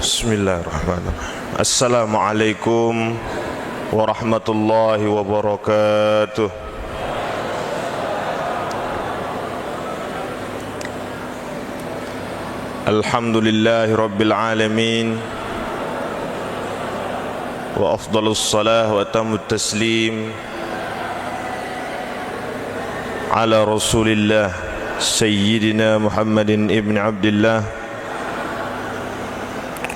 Bismillahirrahmanirrahim. Assalamualaikum warahmatullahi wabarakatuh. Alhamdulillahi rabbil alamin. Wa afdalus salah wa atamut taslim ala rasulillah Sayyidina Muhammadin ibn Abdillah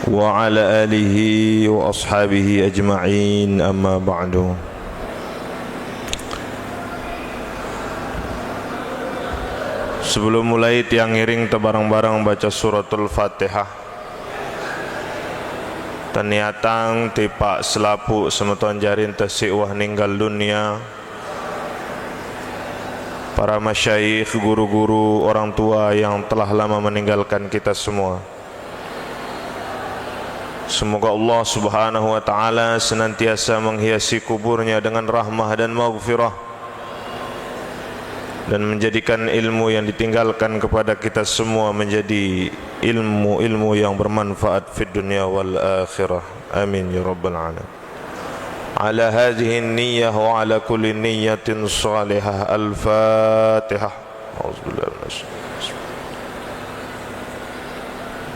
wa ala alihi wa ashabihi ajma'in, amma ba'du. Sebelum mulai tiang ngiring tebarang-barang baca suratul Fatihah. Taniatang tipak selapu semeton jarin tesiwah ninggal dunia. Para masyayikh, guru-guru, orang tua yang telah lama meninggalkan kita semua. Semoga Allah subhanahu wa ta'ala senantiasa menghiasi kuburnya dengan rahmah dan maghfirah, dan menjadikan ilmu yang ditinggalkan kepada kita semua menjadi ilmu-ilmu yang bermanfaat fid dunya wal akhirah. Amin ya rabbal alamin. Ala hadhihi niyyah wa ala kulli niyyatin salihah. Al-Fatihah. A'udzubillahi minasyaitonir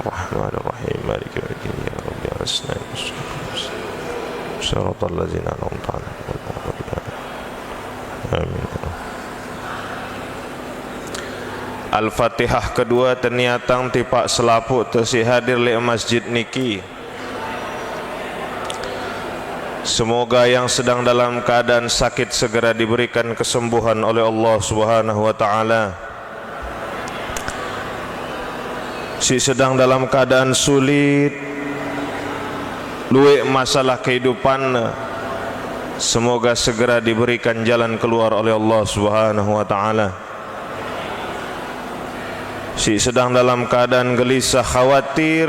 Rahmanir-Rahim. Maliki yaumiddin. Ya Rabbi asna siratal ladzina an'amta 'alaihim. Amin. Al-Fatihah kedua teniatang tipak selaput tesi hadir li masjid niki. Semoga yang sedang dalam keadaan sakit segera diberikan kesembuhan oleh Allah subhanahu wa ta'ala. Si sedang dalam keadaan sulit, luwek masalah kehidupan, semoga segera diberikan jalan keluar oleh Allah subhanahu wa ta'ala. Si sedang dalam keadaan gelisah, khawatir,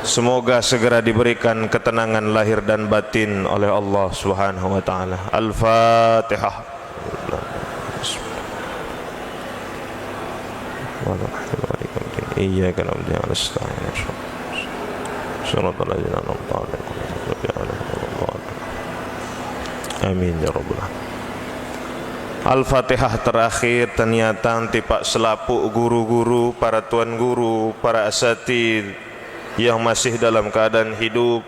semoga segera diberikan ketenangan lahir dan batin oleh Allah subhanahu wa ta'ala. Al-Fatihah. Iyyaka na'budu wa nasta'in. Shiratal ladzina an'amta 'alaihim. Amin ya rabbal alamin. Al-Fatihah terakhir ternyata tipak selapuk guru-guru, para tuan guru, para asatid yang masih dalam keadaan hidup.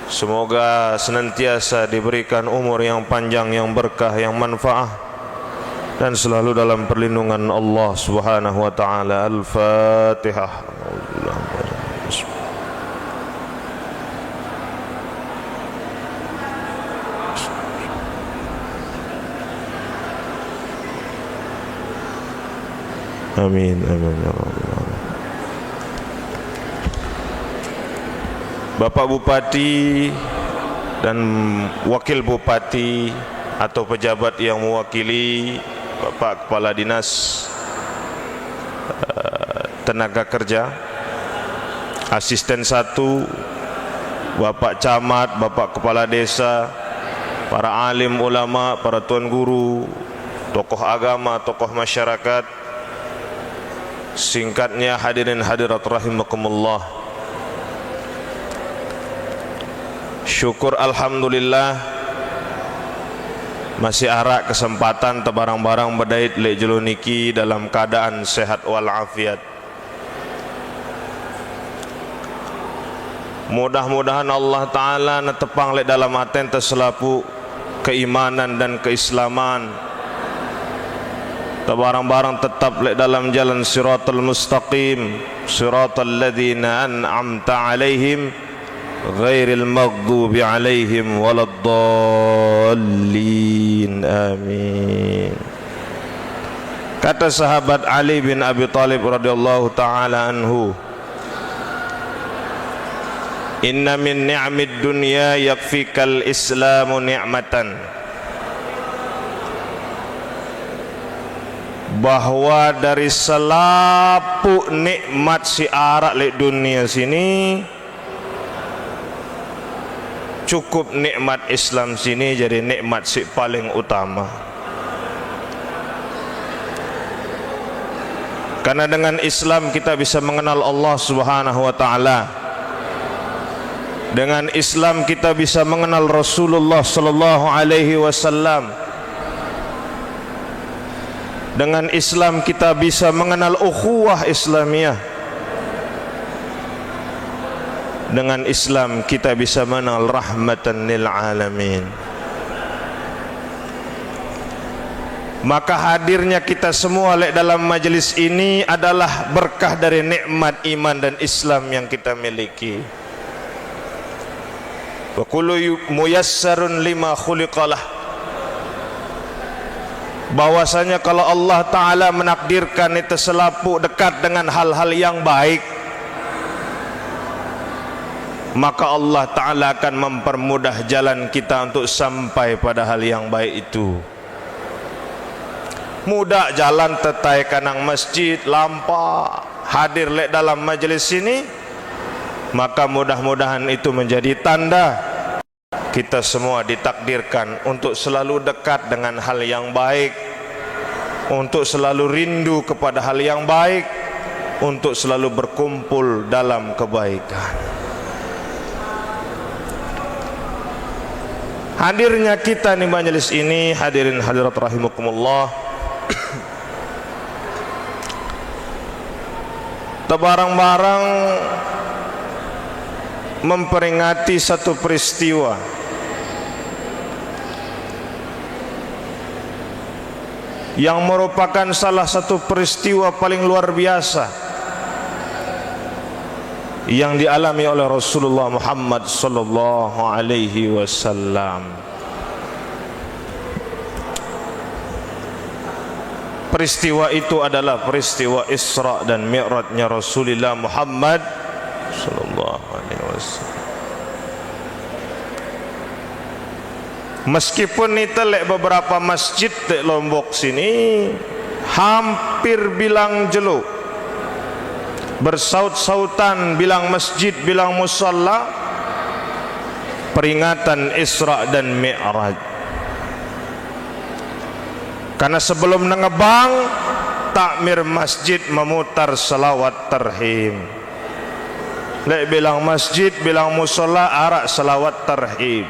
Semoga senantiasa diberikan umur yang panjang, yang berkah, yang manfaat, dan selalu dalam perlindungan Allah subhanahu wa ta'ala. Al-Fatihah. Amin, amin ya rabbal alamin. Bapak Bupati dan Wakil Bupati atau pejabat yang mewakili, Bapak Kepala Dinas Tenaga Kerja, Asisten 1, Bapak Camat, Bapak Kepala Desa, para alim ulama, para tuan guru, tokoh agama, tokoh masyarakat, singkatnya hadirin hadirat rahimakumullah. Syukur alhamdulillah masih ada kesempatan tebarang-barang berdait lek jelo niki dalam keadaan sehat walafiat. Mudah-mudahan Allah Ta'ala netepang lek dalam aten terselapu keimanan dan keislaman, tebarang-barang tetap lek dalam jalan siratal mustaqim, siratal ladzina an'amta 'alaihim ghairil maghdubi 'alaihim waladdallin. Amin. Kata sahabat Ali bin Abi Thalib radhiyallahu taala anhu, inna min ni'amid dunya yakfikal islamu ni'matan. Bahwa dari selapuk nikmat si arak lek dunia sini, cukup nikmat Islam sini jadi nikmat si paling utama. Karena dengan Islam kita bisa mengenal Allah Subhanahu wa taala. Dengan Islam kita bisa mengenal Rasulullah sallallahu alaihi wasallam. Dengan Islam kita bisa mengenal ukhuwah Islamiyah. Dengan Islam kita bisa mengenal rahmatan lil alamin. Maka hadirnya kita semua dalam majelis ini adalah berkah dari nikmat iman dan Islam yang kita miliki. Wa kullu muyassarun lima khuliqalah. Bahwasanya kalau Allah Ta'ala menakdirkan itu selalu dekat dengan hal-hal yang baik, maka Allah Ta'ala akan mempermudah jalan kita untuk sampai pada hal yang baik itu. Mudah jalan tetai kanang masjid, lampa hadir dalam majelis ini, maka mudah-mudahan itu menjadi tanda kita semua ditakdirkan untuk selalu dekat dengan hal yang baik, untuk selalu rindu kepada hal yang baik, untuk selalu berkumpul dalam kebaikan. Hadirnya kita di majelis ini, hadirin hadirat rahimakumullah, barang-barang memperingati satu peristiwa yang merupakan salah satu peristiwa paling luar biasa yang dialami oleh Rasulullah Muhammad sallallahu alaihi wasallam. Peristiwa itu adalah peristiwa Isra dan Mi'rajnya Rasulullah Muhammad sallallahu alaihi wasallam. Meskipun itu beberapa masjid di Lombok sini hampir bilang jelu, bersaut-sautan bilang masjid, bilang musalla, peringatan Isra dan Mi'raj. Karena sebelum nengebang, takmir masjid memutar salawat tarhim. Lek bilang masjid, bilang musalla, arak salawat tarhim.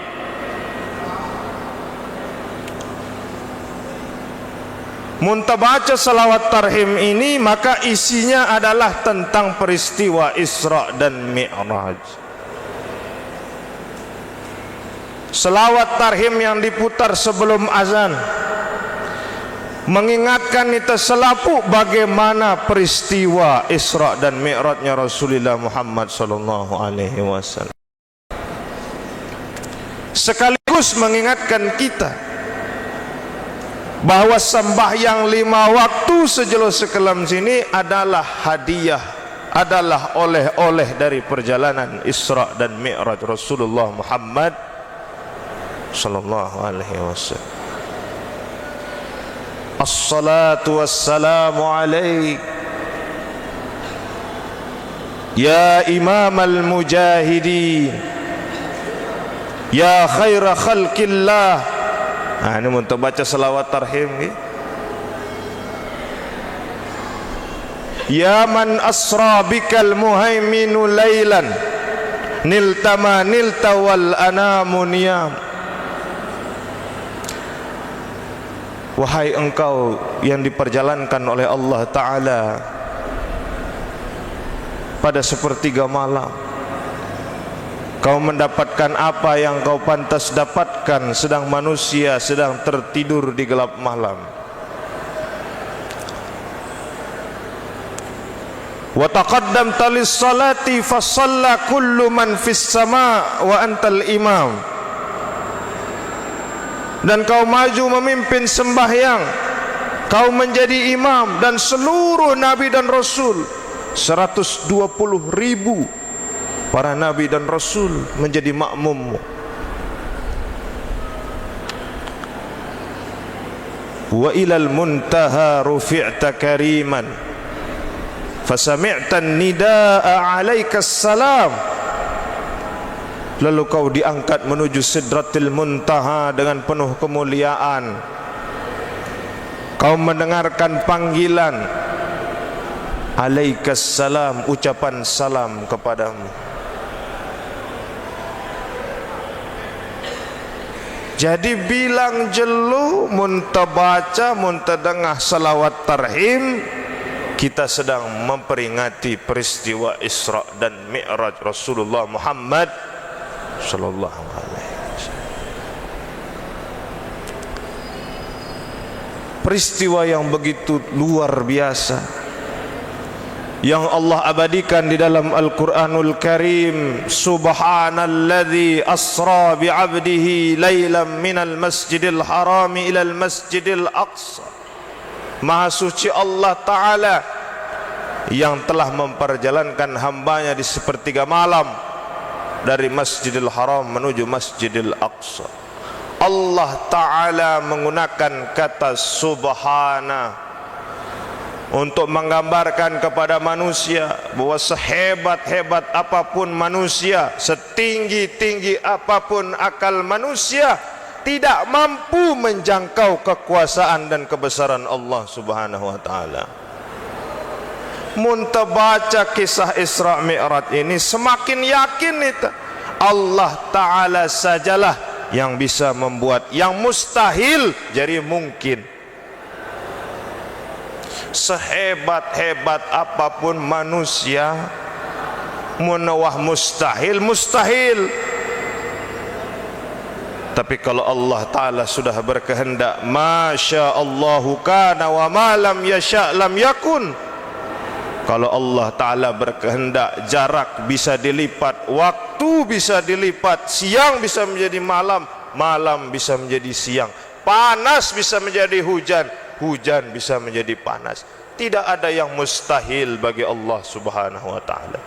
Muntah baca salawat tarhim ini, maka isinya adalah tentang peristiwa Isra dan Mi'raj. Salawat tarhim yang diputar sebelum azan mengingatkan kita selalu bagaimana peristiwa Isra dan Mi'rajnya Rasulullah Muhammad sallallahu alaihi wasallam. Sekaligus mengingatkan kita bahwa sembahyang 5 waktu sejelo sekelam sini adalah hadiah, adalah oleh-oleh dari perjalanan Isra dan Mi'raj Rasulullah Muhammad sallallahu alaihi wasallam. As-salatu wassalamu alaik ya imam al-mujahidin ya khaira khalqillah. Ini untuk baca salawat tarhim ni. Ya man asra bikal muhaiminu laylan niltama nilta wal anamu niyam. Wahai engkau yang diperjalankan oleh Allah Ta'ala pada sepertiga malam, kau mendapatkan apa yang kau pantas dapatkan sedang manusia sedang tertidur di gelap malam. Wa taqaddamta lis-salati fa shalla kullu man fis sama' wa antal imam. Dan kau maju memimpin sembahyang, kau menjadi imam, dan seluruh nabi dan rasul 120.000 para nabi dan rasul menjadi makmummu. Wa ilal muntaha rufi'ta kariman fasami'ta nidaa alaikas salam. Lalu kau diangkat menuju Sidratil Muntaha dengan penuh kemuliaan. Kau mendengarkan panggilan Alaikassalam, ucapan salam kepadamu. Jadi bilang jelu muntabaca muntadengah salawat tarhim, kita sedang memperingati peristiwa Isra dan Mi'raj Rasulullah Muhammad sallallahu alaihi wasallam. Peristiwa yang begitu luar biasa yang Allah abadikan di dalam Al-Quranul Karim. Subhanalladzi asra bi'abdihi laylan minal masjidil harami ilal masjidil aqsa. Maha suci Allah Ta'ala yang telah memperjalankan hambanya di sepertiga malam dari Masjidil Haram menuju Masjidil Aqsa. Allah Ta'ala menggunakan kata subhana untuk menggambarkan kepada manusia bahwa sehebat-hebat apapun manusia, setinggi-tinggi apapun akal manusia, tidak mampu menjangkau kekuasaan dan kebesaran Allah Subhanahu wa taala. Munta baca kisah Isra Mi'raj ini semakin yakin itu Allah Ta'ala sajalah yang bisa membuat yang mustahil jadi mungkin. Sehebat-hebat apapun manusia, munawah mustahil, mustahil. Tapi kalau Allah Ta'ala sudah berkehendak, Masya Allahu kana wa ma lam yasha' lam yakun. Kalau Allah Ta'ala berkehendak, jarak bisa dilipat, waktu bisa dilipat, siang bisa menjadi malam, malam bisa menjadi siang, panas bisa menjadi hujan, hujan bisa menjadi panas. Tidak ada yang mustahil bagi Allah Subhanahu wa taala.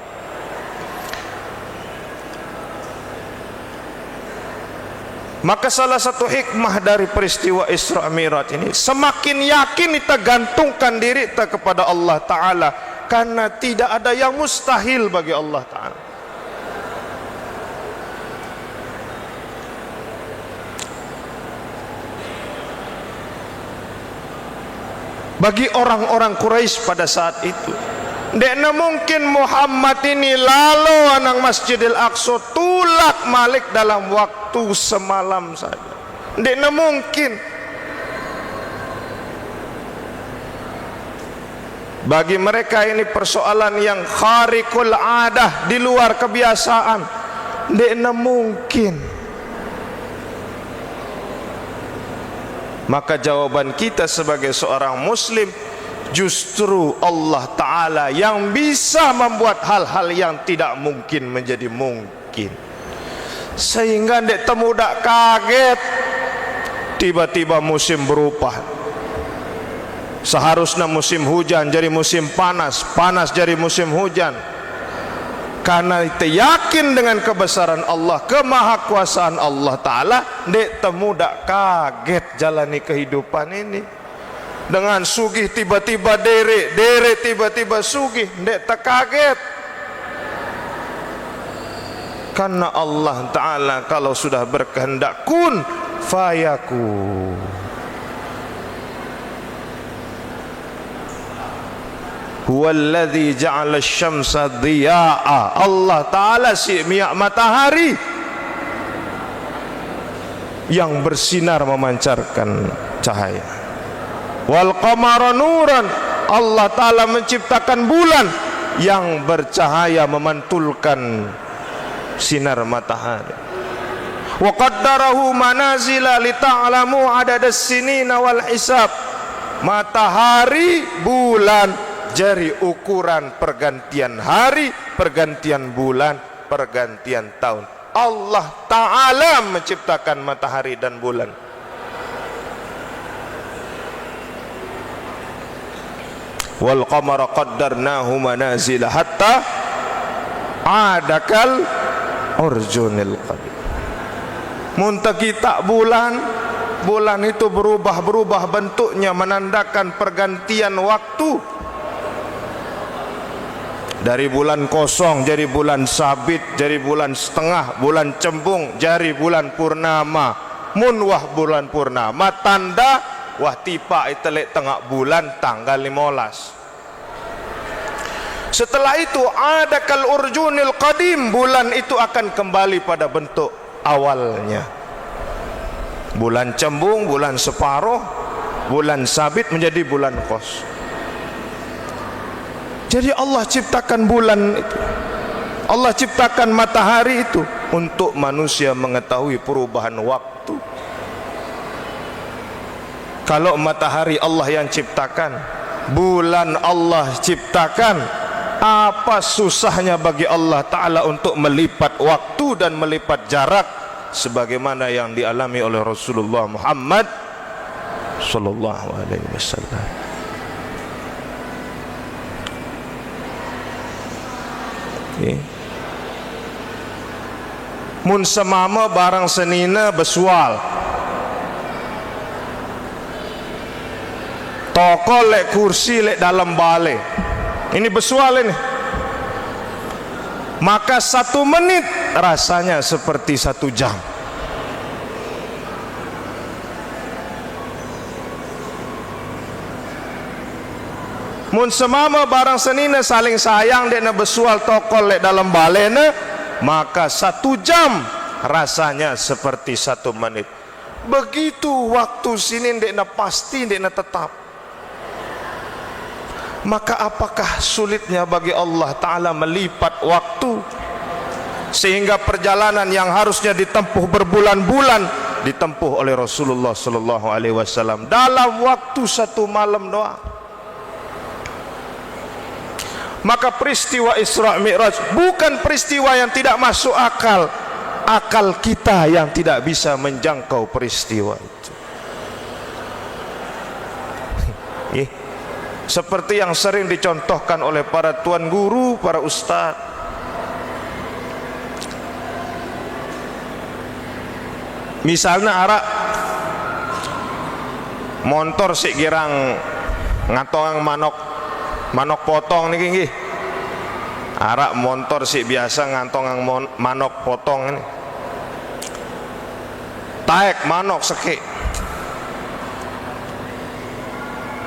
Maka salah satu hikmah dari peristiwa Isra Mi'raj ini, semakin yakin kita gantungkan diri kita kepada Allah Ta'ala, karena tidak ada yang mustahil bagi Allah Ta'ala. Bagi orang-orang Quraisy pada saat itu, tidak mungkin Muhammad ini lalu anang Masjidil Aqsa tulak malik dalam waktu semalam saja. Tidak mungkin. Bagi mereka ini persoalan yang khariqul adah, di luar kebiasaan. Tidak mungkin. Maka jawaban kita sebagai seorang muslim, justru Allah Ta'ala yang bisa membuat hal-hal yang tidak mungkin menjadi mungkin. Sehingga tidak temudak kaget tiba-tiba musim berubah. Seharusnya musim hujan jadi musim panas, panas jadi musim hujan. Karena kita yakin dengan kebesaran Allah, kemahakuasaan Allah Ta'ala, tidak temudak kaget jalani kehidupan ini. Dengan sugih tiba-tiba derek, derek tiba-tiba sugih, tidak terkaget. Karena Allah Ta'ala kalau sudah berkehendak, kun fayakun. Huwallazi ja'ala asy-syamsa dhiya'a. Allah Ta'ala si minyak matahari yang bersinar memancarkan cahaya. Wal qamara nuran. Allah Ta'ala menciptakan bulan yang bercahaya memantulkan sinar matahari. Wa qaddarahu manazila li ta'lamu adadas sinina wal hisab. Matahari, bulan jadi ukuran pergantian hari, pergantian bulan, pergantian tahun. Allah Ta'ala menciptakan matahari dan bulan. Wal qamara qaddarnahu manazila hatta adakal urjunil qadim. Muntah kita bulan, bulan itu berubah-berubah bentuknya, menandakan pergantian waktu. Dari bulan kosong jadi bulan sabit, jadi bulan setengah, bulan cembung, jadi bulan purnama. Mun wah bulan purnama tanda wah tipa itelek tengah bulan tanggal 15. Setelah itu ada kal urjunil qadim, bulan itu akan kembali pada bentuk awalnya. Bulan cembung, bulan separuh, bulan sabit menjadi bulan qos. Jadi Allah ciptakan bulan itu, Allah ciptakan matahari itu untuk manusia mengetahui perubahan waktu. Kalau matahari Allah yang ciptakan, bulan Allah ciptakan, apa susahnya bagi Allah Ta'ala untuk melipat waktu dan melipat jarak sebagaimana yang dialami oleh Rasulullah Muhammad sallallahu alaihi wasallam. Mun semama barang senina besual, toko lek kursi lek dalam balai, ini besual ini, maka 1 menit rasanya seperti 1 jam. Mun semama barang senina saling sayang dek na besual tokol lek dalam balena, maka 1 jam rasanya seperti 1 menit. Begitu waktu sini dek na pasti, dek na tetap. Maka apakah sulitnya bagi Allah Ta'ala melipat waktu sehingga perjalanan yang harusnya ditempuh berbulan-bulan ditempuh oleh Rasulullah Sallallahu Alaihi Wasallam dalam waktu 1 malam doang. Maka peristiwa Isra Mi'raj bukan peristiwa yang tidak masuk akal. Akal kita yang tidak bisa menjangkau peristiwa itu. Seperti yang sering dicontohkan oleh para tuan guru, para ustaz. Misalnya arak motor si girang ngatong manok potong niki nggih. Arak motor si biasa ngantong manok potong ini. Taek manok seki.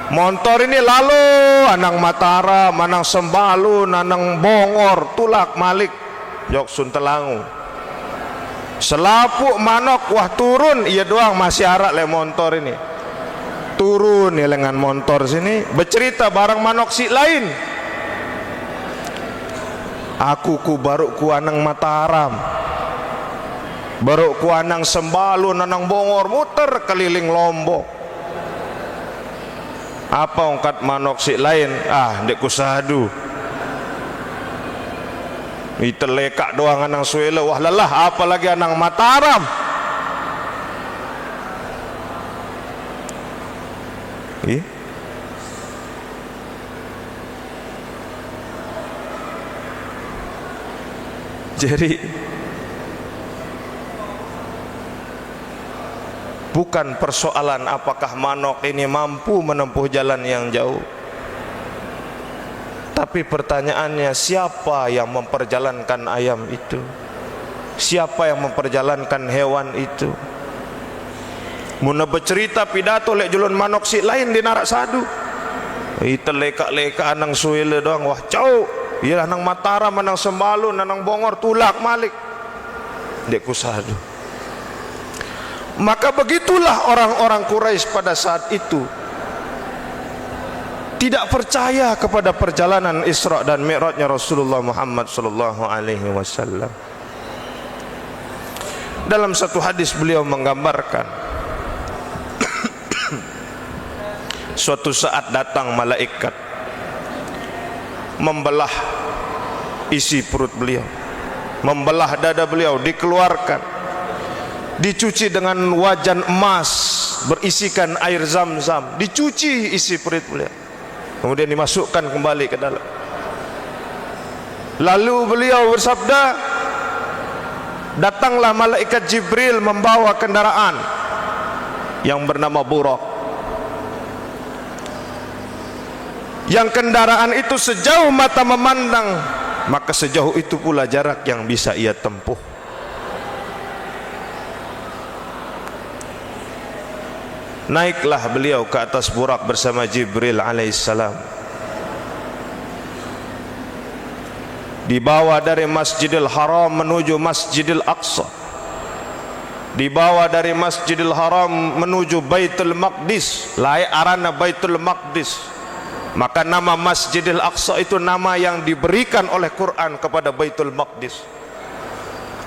Motor ini lalu anang Mataram, anang Sembalun, anang Bongor, tulak malik jok Suntelangu. Selapuk manok wah turun, iya doang masih arak le motor ini. Turun ya lengan motor sini, bercerita barang manok si lain. Aku ku baru ku anang Mataram, baru ku anang Sembalun, anang Bongor, muter keliling Lombok. Apa ungkat manok si lain? Ah, ndek ku sadu. Itu lekak doang anang Suela, wah lelah apalagi anang Mataram. Jadi bukan persoalan apakah manok ini mampu menempuh jalan yang jauh, tapi pertanyaannya siapa yang memperjalankan ayam itu, siapa yang memperjalankan hewan itu. Muna bercerita pidato lek julun manok si lain di narak sadu, itu leka-leka anang Suela doang, wah jauh. Iya anang Mataram, anang Sembalun, anang Bongor, tulak malik dek kusadu. Maka begitulah orang-orang Quraisy pada saat itu tidak percaya kepada perjalanan Isra dan Mi'rajnya Rasulullah Muhammad sallallahu alaihi wasallam. Dalam satu hadis beliau menggambarkan suatu saat datang malaikat membelah isi perut beliau, membelah dada beliau, dikeluarkan, dicuci dengan wajan emas berisikan air zam-zam, dicuci isi perut beliau, kemudian dimasukkan kembali ke dalam. Lalu beliau bersabda, datanglah malaikat Jibril membawa kendaraan yang bernama Buraq. Yang kendaraan itu sejauh mata memandang, maka sejauh itu pula jarak yang bisa ia tempuh. Naiklah beliau ke atas Buraq bersama Jibril alaihissalam. dibawa dari Masjidil Haram menuju Masjidil Aqsa, dibawa dari Masjidil Haram menuju Baitul Maqdis, layak arana Baitul Maqdis. Maka nama Masjidil Aqsa itu nama yang diberikan oleh Quran kepada Baitul Maqdis.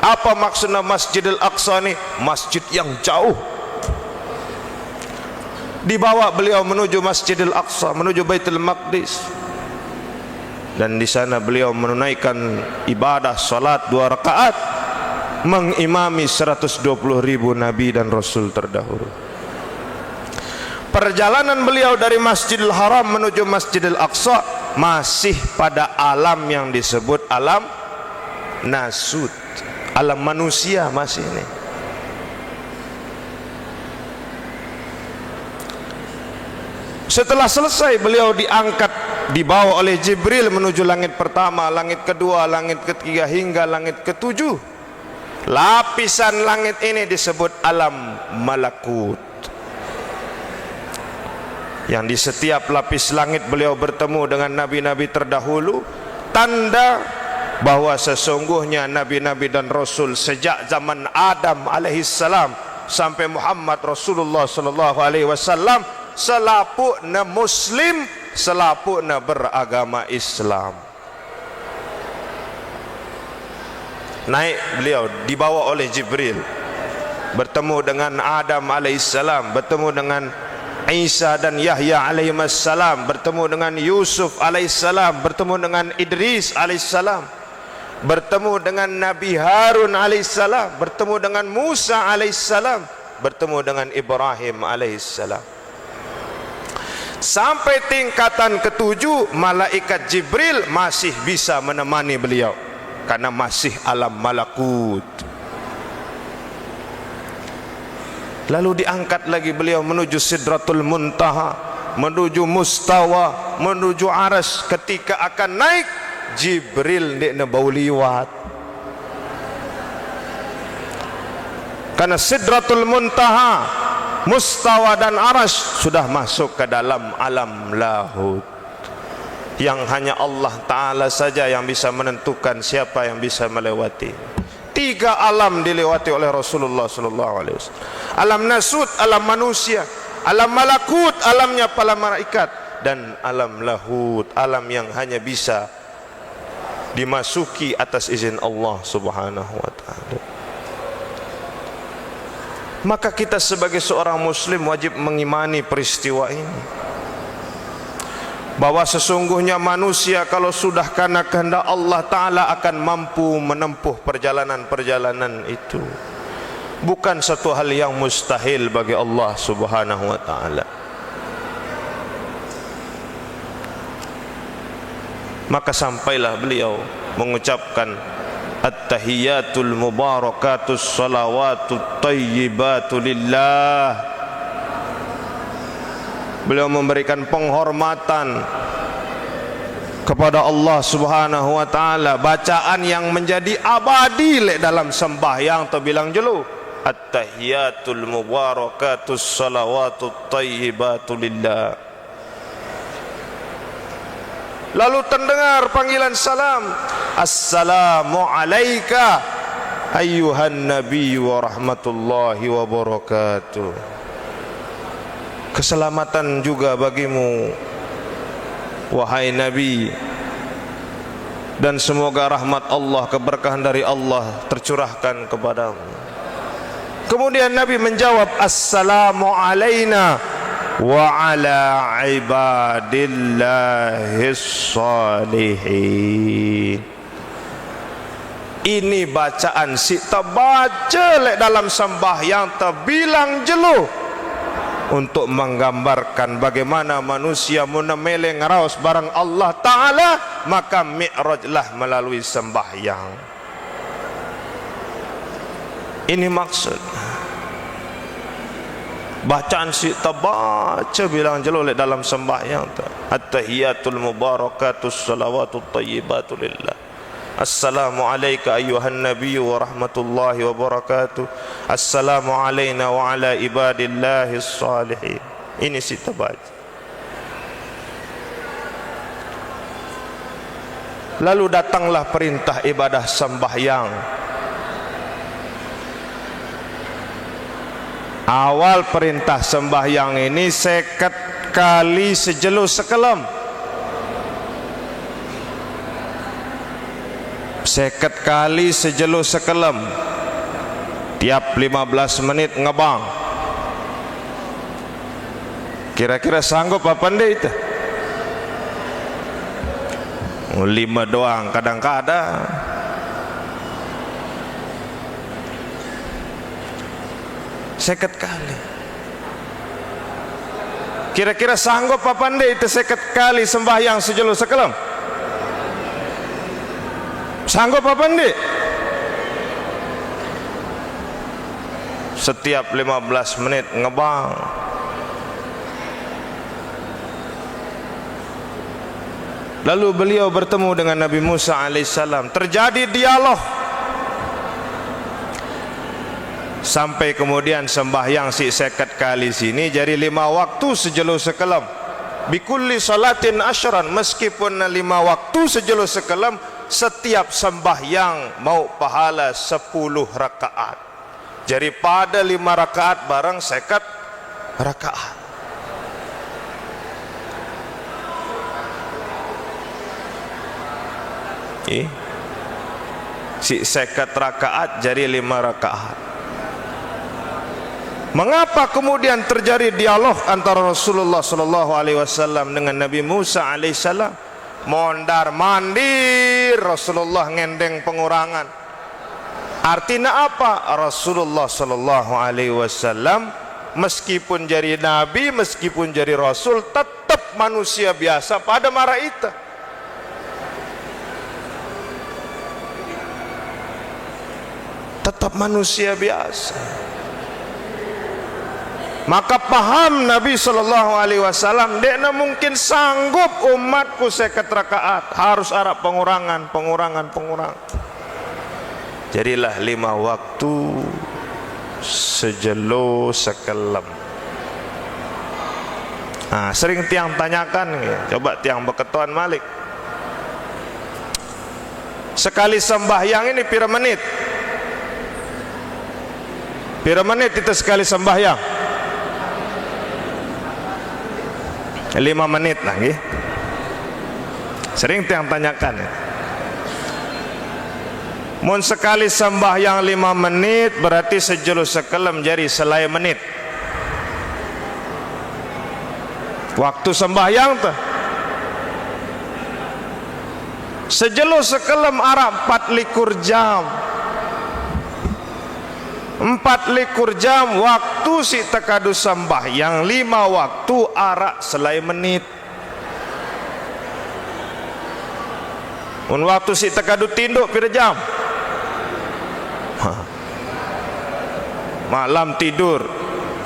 Apa maksudnya Masjidil Aqsa ini? Masjid yang jauh. Dibawa beliau menuju Masjidil Aqsa, menuju Baitul Maqdis, dan di sana beliau menunaikan ibadah salat 2 rakaat, mengimami 120.000 nabi dan rasul terdahulu. Perjalanan beliau dari Masjidil Haram menuju Masjidil Aqsa masih pada alam yang disebut alam nasut, alam manusia masih ini. Setelah selesai beliau diangkat, dibawa oleh Jibril menuju langit pertama, langit kedua, langit ketiga hingga langit ketujuh. Lapisan langit ini disebut alam malakut, yang di setiap lapis langit beliau bertemu dengan nabi-nabi terdahulu, tanda bahwa sesungguhnya nabi-nabi dan rasul sejak zaman Adam alaihissalam sampai Muhammad Rasulullah sallallahu alaihi wasallam selapukna muslim, selapukna beragama Islam. Naik beliau dibawa oleh Jibril, bertemu dengan Adam alaihissalam, bertemu dengan Isa dan Yahya alaihissalam, bertemu dengan Yusuf alaihissalam, bertemu dengan Idris alaihissalam, bertemu dengan Nabi Harun alaihissalam, bertemu dengan Musa alaihissalam, bertemu dengan Ibrahim alaihissalam. Sampai tingkatan ketujuh, malaikat Jibril masih bisa menemani beliau karena masih alam malakut. Lalu diangkat lagi beliau menuju Sidratul Muntaha, menuju Mustawa, menuju Aras. Ketika akan naik, Jibril ndekna bau liwat, karena Sidratul Muntaha, Mustawa dan Aras sudah masuk ke dalam alam lahut, yang hanya Allah Ta'ala saja yang bisa menentukan siapa yang bisa melewati. 3 alam dilewati oleh Rasulullah sallallahu alaihi wasallam. Alam nasut, alam manusia; alam malakut, alamnya para malaikat; dan alam lahut, alam yang hanya bisa dimasuki atas izin Allah Subhanahu wa taala. Maka kita sebagai seorang muslim wajib mengimani peristiwa ini, bahwa sesungguhnya manusia kalau sudah karena kehendak Allah Ta'ala akan mampu menempuh perjalanan-perjalanan itu. Bukan satu hal yang mustahil bagi Allah Subhanahu wa Ta'ala. Maka sampailah beliau mengucapkan at-tahiyatul mubarakatus salawatut tayyibatu lillah. Beliau memberikan penghormatan kepada Allah Subhanahu wa taala, bacaan yang menjadi abadi dalam sembahyang terbilang jelu. At-tahiyatul mubarakatus salawatut tayyibatu lillah. Lalu terdengar panggilan salam, assalamu alayka ayyuhan nabi wa rahmatullahi wa barakatuh. Keselamatan juga bagimu wahai Nabi, dan semoga rahmat Allah, keberkahan dari Allah tercurahkan kepadamu. Kemudian Nabi menjawab, assalamu alayna wa ala ibadillahis salihin. Ini bacaan si terbaca dalam sembahyang terbilang jelu untuk menggambarkan bagaimana manusia menemele ngaraos barang Allah Ta'ala, maka mi'rajlah melalui sembahyang. Ini maksud bacaan si terbaca bilang jelu dalam sembahyang. At-tahiyatul mubarakatus salawatut tayyibatu lillah. Assalamu alayka ayyuhan nabiyyu wa rahmatullahi wa barakatuh. Assalamu alayna wa ala ibadillahis salihin. Ini si terbaca. Lalu datanglah perintah ibadah sembahyang. Awal perintah sembahyang ini 50 kali sejelo sekelem. 50 kali sejelo sekelem. Tiap 15 menit ngebang. Kira-kira sanggup apa enggak itu? 5 doang kadang-kadang. Seket kali. Kira-kira sanggup apa enggak itu 50 kali sembahyang sejelo sekelem? Sanggup apa enggak? Setiap 15 menit ngebang. Lalu beliau bertemu dengan Nabi Musa alaihissalam. Terjadi dialog. Sampai kemudian sembahyang si 50 kali sini jadi 5 waktu sejelo sekelem. Bikulli salatin asyran, meskipun 5 waktu sejelo sekelem, setiap sembahyang mau pahala 10 rakaat. Jadi pada 5 rakaat bareng 50 rakaat. Si 50 rakaat jadi 5 rakaat. Mengapa kemudian terjadi dialog antara Rasulullah sallallahu alaihi wasallam dengan Nabi Musa alaihissalam? Mondar mandir Rasulullah ngendeng pengurangan. Artinya apa? Rasulullah sallallahu alaihi wasallam meskipun jadi nabi, meskipun jadi rasul, tetap manusia biasa pada mara itu. Tetap manusia biasa. Maka paham Nabi sallallahu alaihi wasallam, dekna mungkin sanggup umatku 50 rakaat, harus ada pengurangan. Jadilah 5 waktu sejelo sekelem. Sering tiang tanyakan, coba tiang beketuan Malik. Sekali sembahyang ini pira menit? Pira menit itu sekali sembahyang? 5 menit lagi. Sering tiang tanyakan ya. Mun sekali sembahyang 5 menit berarti sejelo sekelem jadi selai menit. Waktu sembahyang tuh sejelo sekelem arah 24 jam. 24 jam waktu si tekadu sembahyang, 5 waktu arak selai menit. Un waktu si tekadu tinduk pira jam? Malam tidur,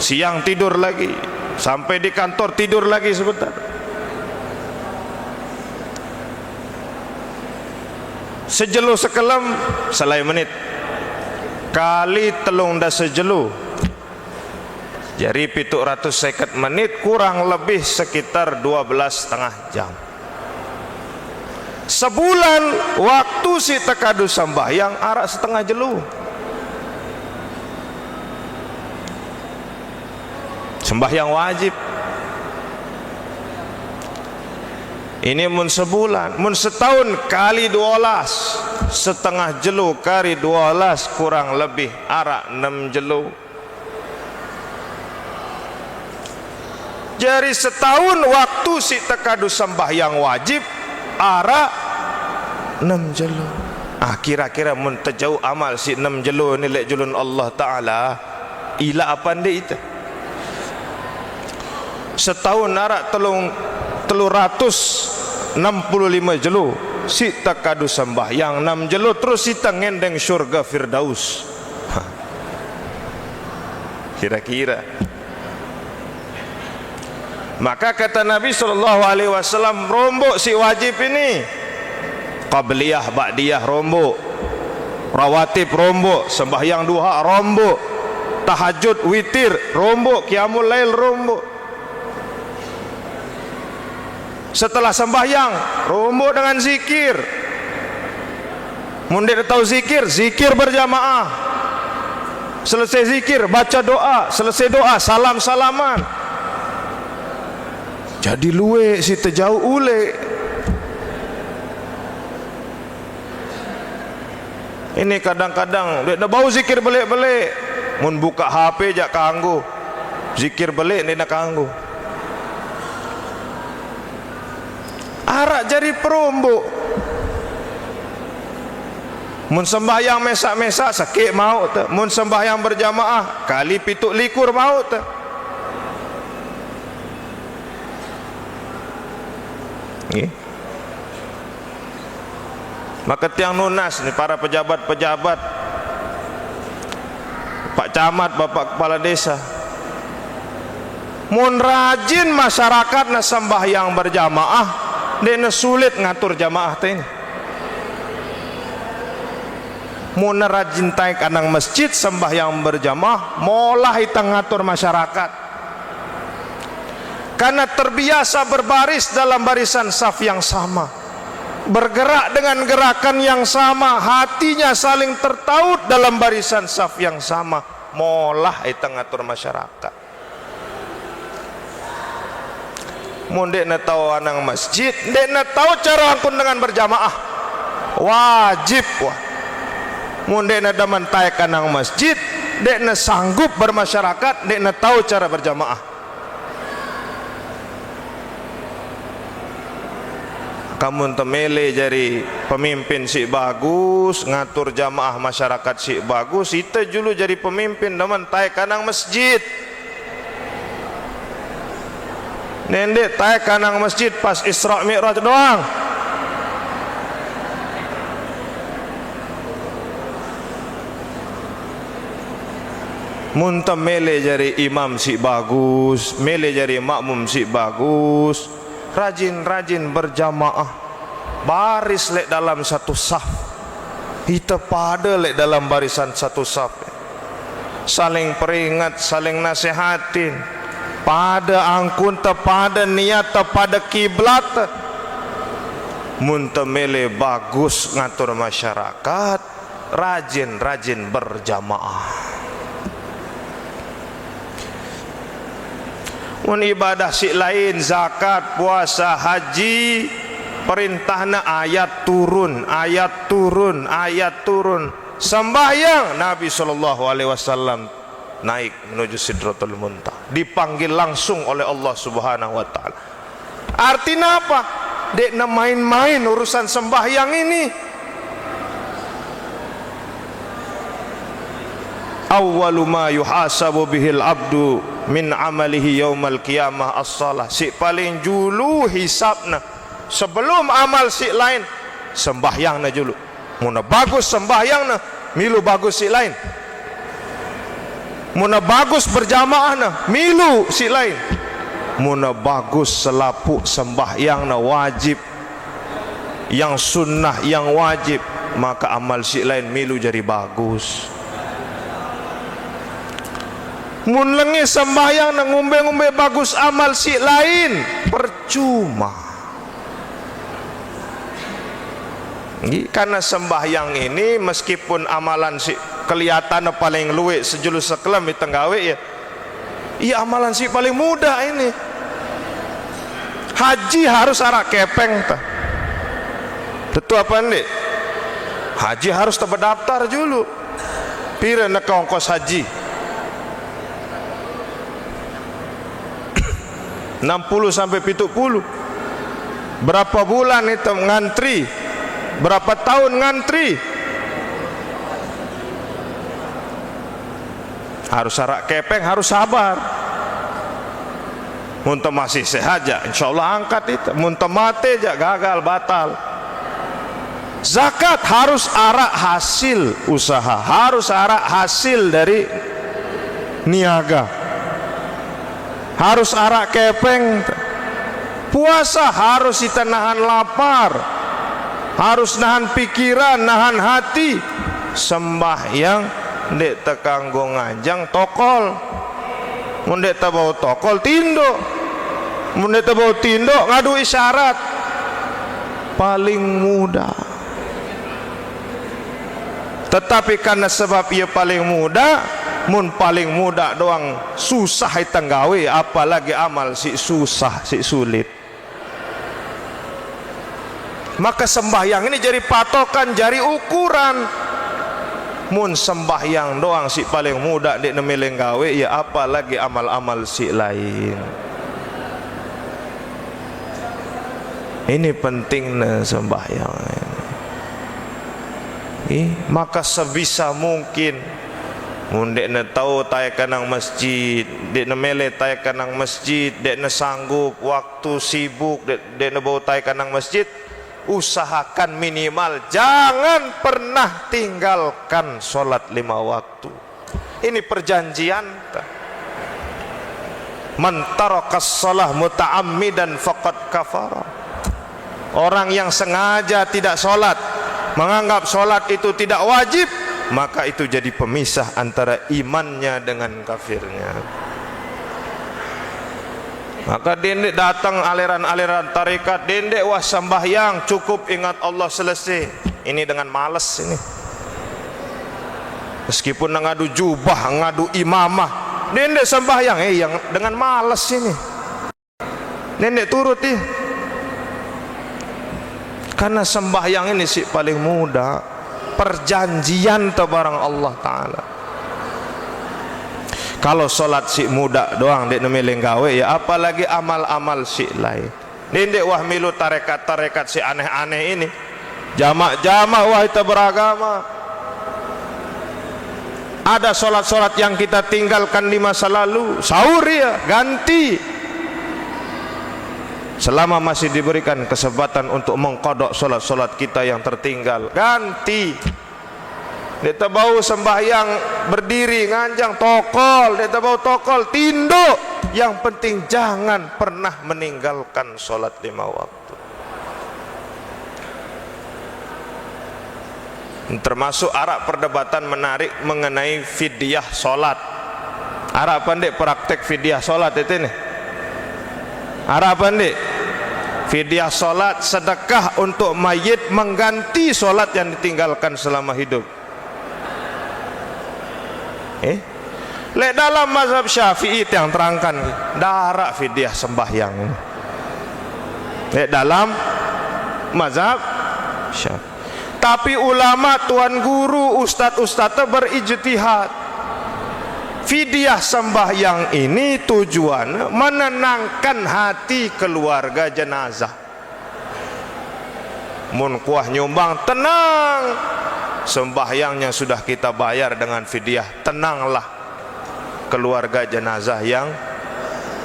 siang tidur lagi, sampai di kantor tidur lagi sebentar. Sejelo sekelem selai menit kali telung dah sejelo jadi 750 menit, kurang lebih sekitar 12,5 jam. Sebulan waktu si tekadu sembahyang arak setengah jelo. Sembahyang wajib ini mun sebulan, mun setahun kali 12, setengah jelo kali 12 kurang lebih arak 6 jelo. Jadi setahun waktu si tekadu sembahyang wajib arak 6 jelo. Kira-kira mun terjauh amal si 6 jelo ni lek julun Allah Ta'ala, ila apa ndik itu? Setahun arak 365 jelo si tekadu sembahyang 6 jelo, terus si ngendeng syurga Firdaus. Kira-kira. Maka kata Nabi SAW, rombok si wajib ini, qabliyah, ba'diyah rombok, rawatib rombok, sembahyang duha rombok, tahajud witir rombok, qiyamul lail rombok. Setelah sembahyang rombok dengan zikir, Mun dek tahu zikir, zikir berjamaah. Selesai zikir, baca doa, selesai doa, salam-salaman. Jadi luwe si terjauh ule. Ini kadang-kadang dek bau zikir balik-balik. Mun buka HP jak kanggo. Zikir balik ni nak kanggo. Arak jadi perombok. Mun sembahyang mesak-mesak sakit mau ta. Mun sembahyang berjamaah kali pituk likur mau ta. Nggih. Maka tiang nunas ni para pejabat-pejabat, Pak Camat, Bapak Kepala Desa, mun rajin masyarakat na sembahyang berjamaah, dek sulit ngatur jamaah teh ini. Mun rajin tai kanang masjid sembahyang berjamaah, molah itang ngatur masyarakat. Karena terbiasa berbaris dalam barisan saf yang sama, bergerak dengan gerakan yang sama, hatinya saling tertaut dalam barisan saf yang sama, molah itang ngatur masyarakat. Mun dek na tahu anang masjid, dek na tahu cara angkun dengan berjamaah, wajib wah. Mun dek na daman tai kanang masjid, dek na sanggup bermasyarakat, dek na tahu cara berjamaah. Kamu temele jadi pemimpin si bagus, ngatur jamaah masyarakat si bagus, kita dulu jadi pemimpin daman tai kanang masjid. Nendek tai kanang masjid pas Isra Mi'raj doang. Muntam mele jadi imam si bagus, mele jadi makmum si bagus, rajin-rajin berjamaah, baris lek dalam satu saf, kita pada lek dalam barisan satu saf, saling peringat, saling nasihatin, pada angkun pada niat pada kiblat. Muntam mele bagus ngatur masyarakat, rajin-rajin berjamaah. Mun ibadah si lain, zakat, puasa, haji, perintahna ayat turun, ayat turun, ayat turun. Sembahyang Nabi SAW naik menuju Sidratul Muntaha, dipanggil langsung oleh Allah Subhanahu wa taala. Artinya apa? Dek na main-main urusan sembahyang ini. Awwalu ma yuhasabu bihil abdu min amalihi yaumal qiyamah as-salah. Si paling julu hisabna sebelum amal si lain, sembahyangna julu. Muna bagus sembahyangna, milu bagus si lain. Muna bagus berjamaahna, milu si lain. Muna bagus selapuk sembahyangna wajib, yang sunnah yang wajib, maka amal si lain milu jadi bagus. Mun lengi sembahyang na ngumbe-ngumbe bagus amal si lain, percuma. Karena sembahyang ini meskipun amalan si kelihatan paling luwe sejulus sekelam di tenggawe ya, iya amalan si paling mudah ini. Haji harus arak kepeng ta. Tentu apa nih? Haji harus terdaftar dulu. Pira nak ongkos haji? 60 sampai 70. Berapa bulan itu ngantri? Berapa tahun ngantri? Harus arak kepeng, harus sabar. Muntah masih sehat aja, insyaallah angkat itu. Muntah mati aja gagal batal. Zakat harus arak hasil usaha, harus arak hasil dari niaga. Harus arak kepeng. Puasa harus kita nahan lapar, harus nahan pikiran, nahan hati. Sembahyang dek tekanggo ngajang tokol, mun dek tabau tokol tindo, mun dek tabau tindo ngadu isyarat. Paling mudah. Tetapi karena sebab ia paling mudah, mun paling mudah doang susah itang gawe, apalagi amal si susah, si sulit. Maka sembahyang ini jadi patokan, jadi ukuran. Mun sembahyang doang si paling mudah dek nemeleng gawe, ya apalagi amal-amal si lain. Ini pentingnya sembahyang. Maka sebisa mungkin mun dek na tahu tay kanang masjid, dek na mele tay kanang masjid, dek na sanggup waktu sibuk dek na bawa tay kanang masjid, usahakan minimal jangan pernah tinggalkan solat 5 waktu. Ini perjanjian. Man tarakas shalah muta'ammidan faqad kafara. Orang yang sengaja tidak solat, menganggap solat itu tidak wajib, maka itu jadi pemisah antara imannya dengan kafirnya. Maka dendek datang aliran-aliran tarekat, dendek wah sembahyang cukup ingat Allah selesai. Ini dengan malas ini. Meskipun ngadu jubah, ngadu imamah, dendek sembahyang yang dengan malas ini. Dendek turut karena sembahyang ini sih paling mudah, perjanjian tebarang Allah Ta'ala. Kalau solat si muda doang dek nemeleng gawe, ya apalagi amal-amal si lain. Dendek wah milu tarekat-tarekat si aneh-aneh ini, jamak-jamak wah kita beragama. Ada solat-solat yang kita tinggalkan di masa lalu, sahur ya ganti. Selama masih diberikan kesempatan untuk mengkodok solat-solat kita yang tertinggal, ganti. Dia bau sembahyang berdiri nganjang tokol, dia bau tokol tinduk. Yang penting jangan pernah meninggalkan solat 5 waktu. Termasuk arak perdebatan menarik mengenai fidyah solat. Arak pandai praktek fidyah solat itu nih. Arak pandai fidyah solat, sedekah untuk mayit mengganti solat yang ditinggalkan selama hidup. Lek dalam mazhab Syafi'i yang terangkan darak fidyah sembahyang. Lek dalam mazhab Syafi'i. Tapi ulama, tuan guru, ustadz-ustadz berijtihad. Fidyah sembahyang ini tujuan menenangkan hati keluarga jenazah. Mun kuah nyumbang tenang, sembahyangnya sudah kita bayar dengan fidyah, tenanglah keluarga jenazah yang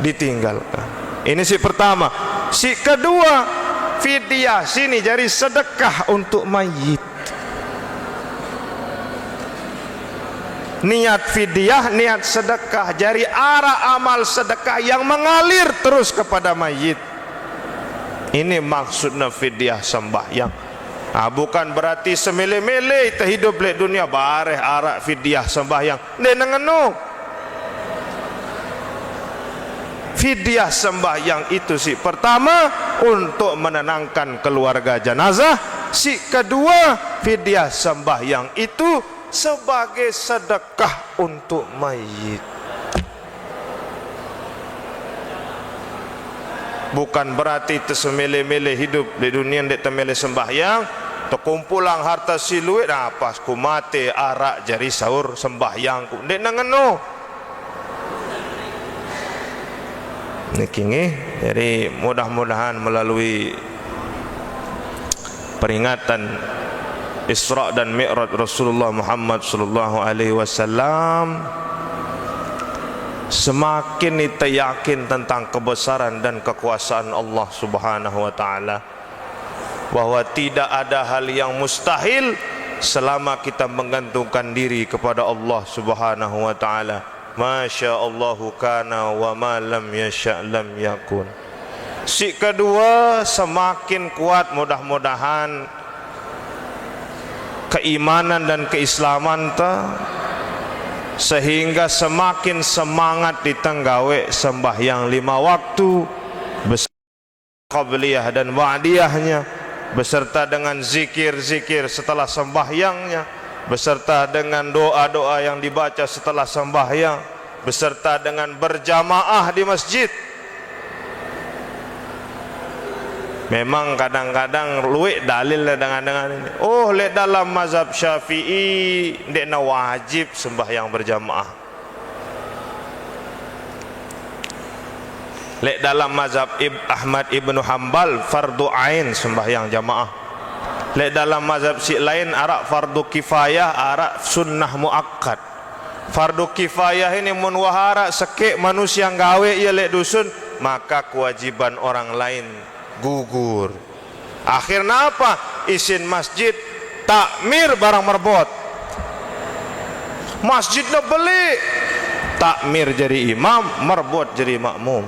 ditinggalkan. Ini si pertama. Si kedua, fidyah sini jadi sedekah untuk mayit. Niat fidyah, niat sedekah, jadi arah amal sedekah yang mengalir terus kepada mayit. Ini maksudnya fidyah sembahyang. Bukan berarti semele-mele terhidup di dunia bareh arah fidyah sembahyang. Dia ngenu. Fidyah sembahyang itu si pertama untuk menenangkan keluarga jenazah. Si kedua, fidyah sembahyang itu sebagai sedekah untuk mayit. Bukan berarti tersemele-mele hidup di dunia ndak temele sembahyang, terkumpulang harta siluet pas ku mati arak jari sahur sembahyangku ndak ngeno. Niki jadi mudah-mudahan melalui peringatan Isra dan Mi'raj Rasulullah Muhammad sallallahu alaihi wasallam, semakin kita yakin tentang kebesaran dan kekuasaan Allah Subhanahu wa taala, bahwa tidak ada hal yang mustahil selama kita menggantungkan diri kepada Allah Subhanahu wa taala. Masyaallahu kana wa ma lam yasha' lam yakun. Si kedua, semakin kuat mudah-mudahan keimanan dan keislaman ta, sehingga semakin semangat ditenggawe sembahyang 5 waktu beserta qabliyah dan ba'diyahnya, beserta dengan zikir-zikir setelah sembahyangnya, beserta dengan doa-doa yang dibaca setelah sembahyang, beserta dengan berjamaah di masjid. Memang kadang-kadang luik dalil dengan ini. Oh, lek dalam mazhab Syafi'i ndekna wajib sembahyang berjamaah. Lek dalam mazhab Ahmad Ibnu Hanbal fardu ain sembahyang jamaah. Lek dalam mazhab si lain arak fardu kifayah, arak sunnah muakkad. Fardu kifayah ini mun wahara sekek manusia gawe ia lek dusun, maka kewajiban orang lain gugur. Akhirnya apa? Isin masjid takmir barang merbot. Masjidnya beli, takmir jadi imam, merbot jadi makmum.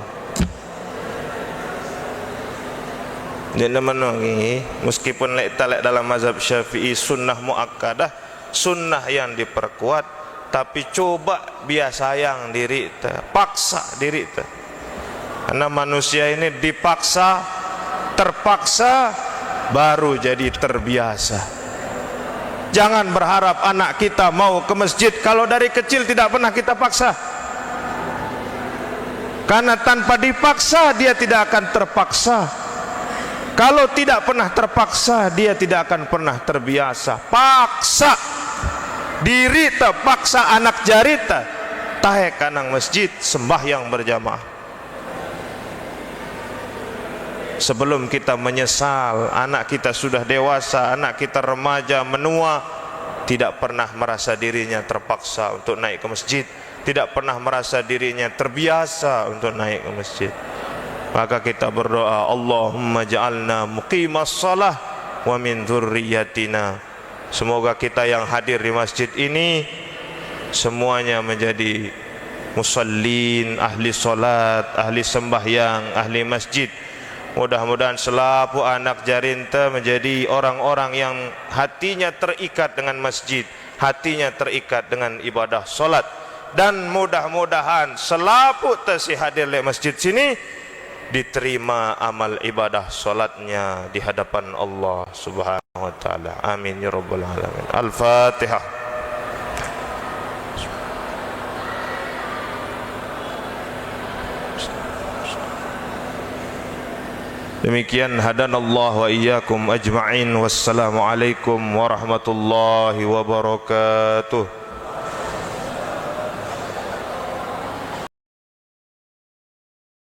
Dia menungi, meskipun lek dalam mazhab Syafi'i sunnah muakkadah, sunnah yang diperkuat, tapi coba biasa yang diri paksa diri karena manusia ini dipaksa, terpaksa, baru jadi terbiasa. Jangan berharap anak kita mau ke masjid kalau dari kecil tidak pernah kita paksa, karena tanpa dipaksa dia tidak akan terpaksa. Kalau tidak pernah terpaksa, dia tidak akan pernah terbiasa. Paksa diri terpaksa anak jarita tahe kanang masjid sembahyang berjamaah. Sebelum kita menyesal, anak kita sudah dewasa, anak kita remaja, menua, tidak pernah merasa dirinya terpaksa untuk naik ke masjid, tidak pernah merasa dirinya terbiasa untuk naik ke masjid. Maka kita berdoa, Allahumma ja'alna muqimas salah wa min dzurriyyatina. Semoga kita yang hadir di masjid ini semuanya menjadi musallin, ahli salat, ahli sembahyang, ahli masjid. Mudah-mudahan selapu anak jarinta menjadi orang-orang yang hatinya terikat dengan masjid, hatinya terikat dengan ibadah solat. Dan mudah-mudahan selapu si hadir di masjid sini diterima amal ibadah solatnya di hadapan Allah Subhanahu wa ta'ala. Amin ya rabbal alamin. Al-Fatihah. Demikian hadanallahu wa iyyakum ajma'in. Wassalamu alaikum warahmatullahi wabarakatuh.